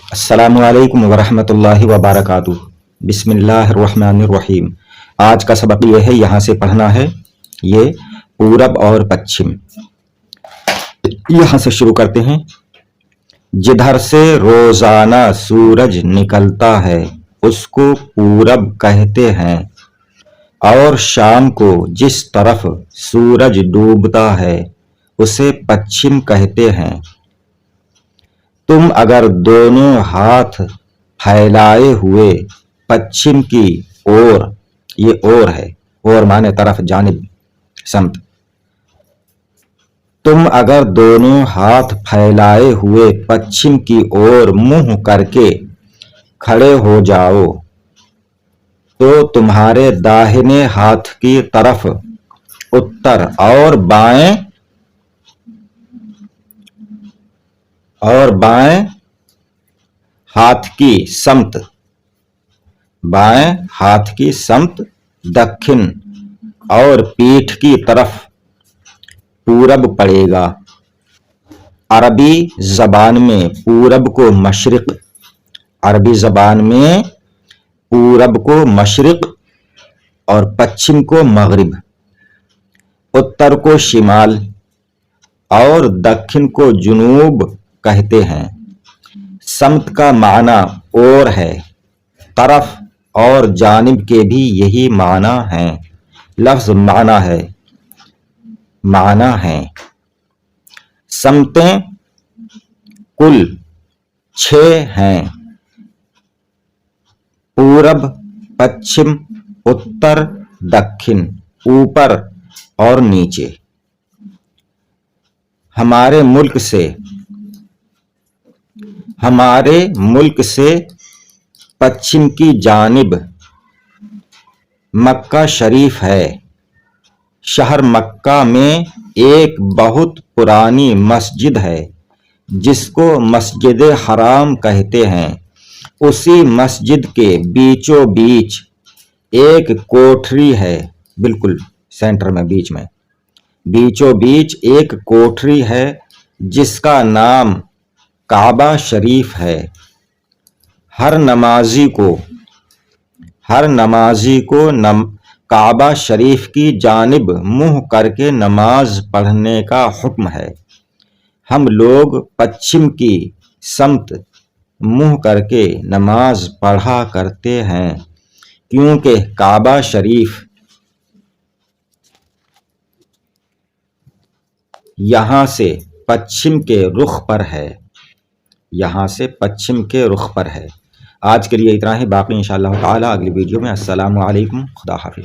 السلام علیکم ورحمۃ اللہ وبرکاتہ۔ بسم اللہ الرحمن الرحیم۔ آج کا سبق یہ ہے، یہاں سے پڑھنا ہے یہ پورب اور پچھم۔ یہاں سے شروع کرتے ہیں۔ جدھر سے روزانہ سورج نکلتا ہے اس کو پورب کہتے ہیں، اور شام کو جس طرف سورج ڈوبتا ہے اسے پچھم کہتے ہیں۔ تم اگر دونوں ہاتھ پھیلائے ہوئے پچھم کی اور، یہ اور ہے، اور معنی طرف، جانب، سمت۔ تم اگر دونوں ہاتھ پھیلائے ہوئے پچھم کی اور منہ کر کے کھڑے ہو جاؤ تو تمہارے داہنے ہاتھ کی طرف اتر اور بائیں ہاتھ کی سمت، بائیں ہاتھ کی سمت دکھن، اور پیٹھ کی طرف پورب پڑے گا۔ عربی زبان میں پورب کو مشرق، عربی زبان میں پورب کو مشرق اور پچھم کو مغرب، اتر کو شمال اور دکھن کو جنوب کہتے ہیں۔ سمت کا معنی اور ہے، طرف اور جانب کے بھی یہی معنی ہیں۔ لفظ معنی ہے۔ سمتیں کل 6 ہیں: پورب، پچھم، اتر، دکھن، اوپر اور نیچے۔ ہمارے ملک سے پچھم کی جانب مکہ شریف ہے۔ شہر مکہ میں ایک بہت پرانی مسجد ہے جس کو مسجد حرام کہتے ہیں۔ اسی مسجد کے بیچوں بیچ ایک کوٹھری ہے، بالکل سینٹر میں، بیچوں بیچ ایک کوٹھری ہے جس کا نام کعبہ شریف ہے۔ ہر نمازی کو کعبہ شریف کی جانب منہ کر کے نماز پڑھنے کا حکم ہے۔ ہم لوگ پچھم کی سمت منہ کر کے نماز پڑھا کرتے ہیں کیونکہ کعبہ شریف یہاں سے پچھم کے رخ پر ہے۔ آج کے لیے اتنا ہی، باقی انشاءاللہ تعالی اگلی ویڈیو میں۔ السلام علیکم، خدا حافظ۔